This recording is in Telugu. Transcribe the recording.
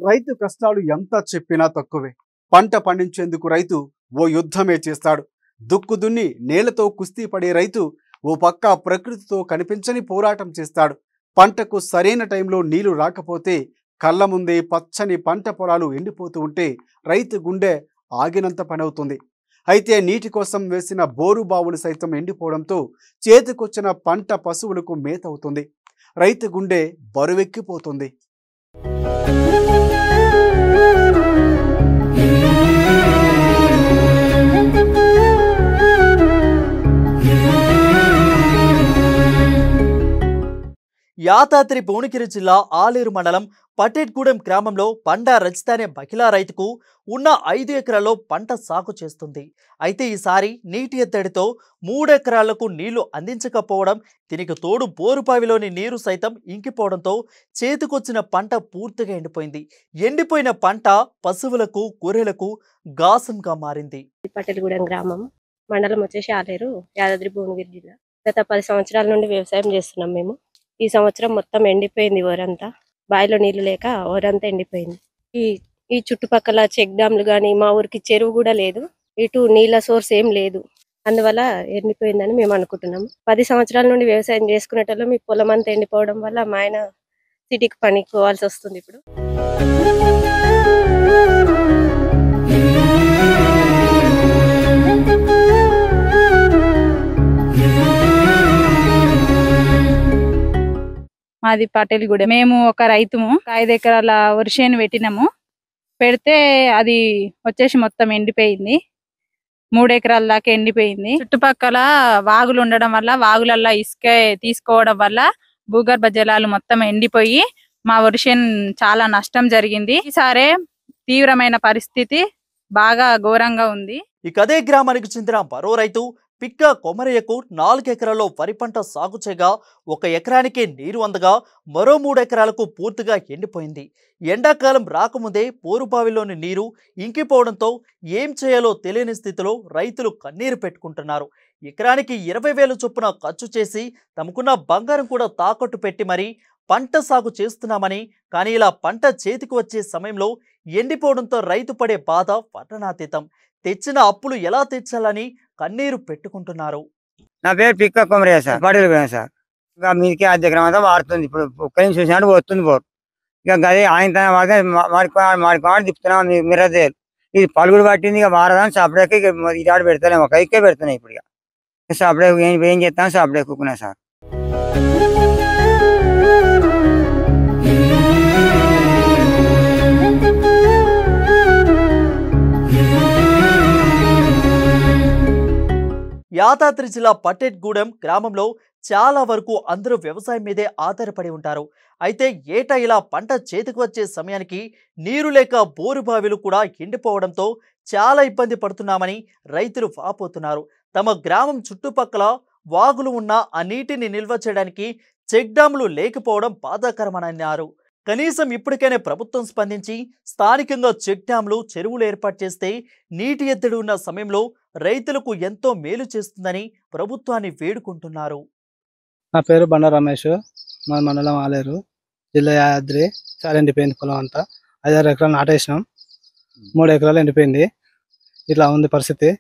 రైతు కష్టాలు ఎంత చెప్పినా తక్కువే. పంట పండించేందుకు రైతు ఓ యుద్ధమే చేస్తాడు. దుక్కు దున్ని నేలతో కుస్తీ పడే రైతు ఓ పక్క ప్రకృతితో కనిపించని పోరాటం చేస్తాడు. పంటకు సరైన టైంలో నీళ్లు రాకపోతే కళ్ళ ముందే పచ్చని పంట పొలాలు ఎండిపోతూ ఉంటే రైతు గుండె ఆగినంత పనవుతుంది. అయితే నీటి కోసం వేసిన బోరు బావులు సైతం ఎండిపోవడంతో చేతికొచ్చిన పంట పశువులకు మేత అవుతుంది. రైతు గుండె బరువెక్కిపోతుంది. యాదాద్రి భువనగిరి జిల్లా ఆలేరు మండలం పటేట్గూడెం గ్రామంలో పండా రజిత అనే మహిళా రైతుకు ఉన్న 5 ఎకరాల్లో పంట సాగు చేస్తుంది. అయితే ఈసారి నీటి ఎద్దడితో 3 ఎకరాలకు నీళ్లు అందించకపోవడం, దీనికి తోడు బోరుబావిలోని నీరు సైతం ఇంకిపోవడంతో చేతికొచ్చిన పంట పూర్తిగా ఎండిపోయింది. ఎండిపోయిన పంట పశువులకు గొర్రెలకు గాసంగా మారింది. పటేట్గూడెం గ్రామం, మండలం వచ్చేసి ఆలేరు, యాదాద్రి భువనగిరి జిల్లా. గత 10 సంవత్సరాల నుండి వ్యవసాయం చేస్తున్నాం మేము. ఈ సంవత్సరం మొత్తం ఎండిపోయింది. ఓరంతా బావిలో నీళ్లు లేక ఓరంతా ఎండిపోయింది. ఈ చుట్టుపక్కల చెక్ డ్యామ్లు కానీ, మా ఊరికి చెరువు కూడా లేదు, ఇటు నీళ్ళ సోర్స్ ఏం లేదు. అందువల్ల ఎండిపోయిందని మేము అనుకుంటున్నాము. 10 సంవత్సరాల నుండి వ్యవసాయం చేసుకునేటోళ్ళు మీ పొలం అంతా ఎండిపోవడం వల్ల మా ఆయన సిటీకి పనికి పోవాల్సి వస్తుంది. ఇప్పుడు మాది పటేట్గూడెం. మేము ఒక రైతుము. 5 ఎకరాల వరిసేను పెట్టినాము. పెడితే అది వచ్చేసి మొత్తం ఎండిపోయింది. 3 ఎకరాల దాకా ఎండిపోయింది. చుట్టుపక్కల వాగులు ఉండడం వల్ల, వాగులల్లో ఇసుక తీసుకోవడం వల్ల భూగర్భ జలాలు మొత్తం ఎండిపోయి మా వరిసేను చాలా నష్టం జరిగింది. ఈసారి తీవ్రమైన పరిస్థితి, బాగా ఘోరంగా ఉంది. ఇక అదే గ్రామానికి చెందిన మరో రైతు పిక్క కొమరయ్యకు 4 ఎకరాల్లో వరి పంట సాగు చేయగా 1 ఎకరానికి నీరు అందగా మరో 3 ఎకరాలకు పూర్తిగా ఎండిపోయింది. ఎండాకాలం రాకముందే పోరుబావిలోని నీరు ఇంకిపోవడంతో ఏం చేయాలో తెలియని స్థితిలో రైతులు కన్నీరు పెట్టుకుంటున్నారు. ఎకరానికి 20,000 చొప్పున ఖర్చు చేసి తమకున్న బంగారం కూడా తాకట్టు పెట్టి మరీ పంట సాగు చేస్తున్నామని, కానీ ఇలా పంట చేతికి వచ్చే సమయంలో ఎండిపోవడంతో రైతు పడే బాధ వర్ణనాతీతం. తెచ్చిన అప్పులు ఎలా తెచ్చాలని కన్నీరు పెట్టుకుంటున్నారు. నా పేరు పిక్క కొమరయ్య సార్, పటేట్గూడెం సార్. ఇక మీకే అద్దెకరం అంతా వాడుతుంది. ఇప్పుడు ఒక్కరిని చూసినట్టు వస్తుంది బోర్. ఇక గది ఆయన మాడి తిప్పుతున్నాం మిర్రదేలు. ఇది పలుగుడు పట్టింది. ఇక వారదాన్ని సపరేట్గా ఇక ఇది ఆడ పెడతాను, ఒక ఐకే పెడుతున్నాయి. ఇప్పుడు ఇక సపరేట్ ఏం చేస్తాను, సపరేట్ ఎక్కుకున్నా సార్. యాదాద్రి జిల్లా పటేట్గూడెం గ్రామంలో చాలా వరకు అందరూ వ్యవసాయం మీదే ఆధారపడి ఉంటారు. అయితే ఏటా ఇలా పంట చేతికి వచ్చే సమయానికి నీరు లేక బోరు బావిలు కూడా ఎండిపోవడంతో చాలా ఇబ్బంది పడుతున్నామని రైతులు వాపోతున్నారు. తమ గ్రామం చుట్టుపక్కల వాగులు ఉన్న ఆ నీటిని నిల్వ చేయడానికి చెక్ డ్యాములు లేకపోవడం బాధాకరమని అన్నారు. కనీసం ఇప్పటికైనా ప్రభుత్వం స్పందించి స్థానికంగా చెక్ డ్యాములు, చెరువులు ఏర్పాటు చేస్తే నీటి ఎద్దడి ఉన్న సమయంలో రైతులకు ఎంతో మేలు చేస్తుందని ప్రభుత్వాన్ని వేడుకుంటున్నారు. నా పేరు బండ రమేష్, మా మండలం ఆలేరు, జిల్లా యాదాద్రి. చాలా ఎండిపోయింది పొలం అంతా. 5-6 ఎకరాలు నాటేసినాం, 3 ఎకరాలు ఎండిపోయింది. ఇట్లా ఉంది పరిస్థితి.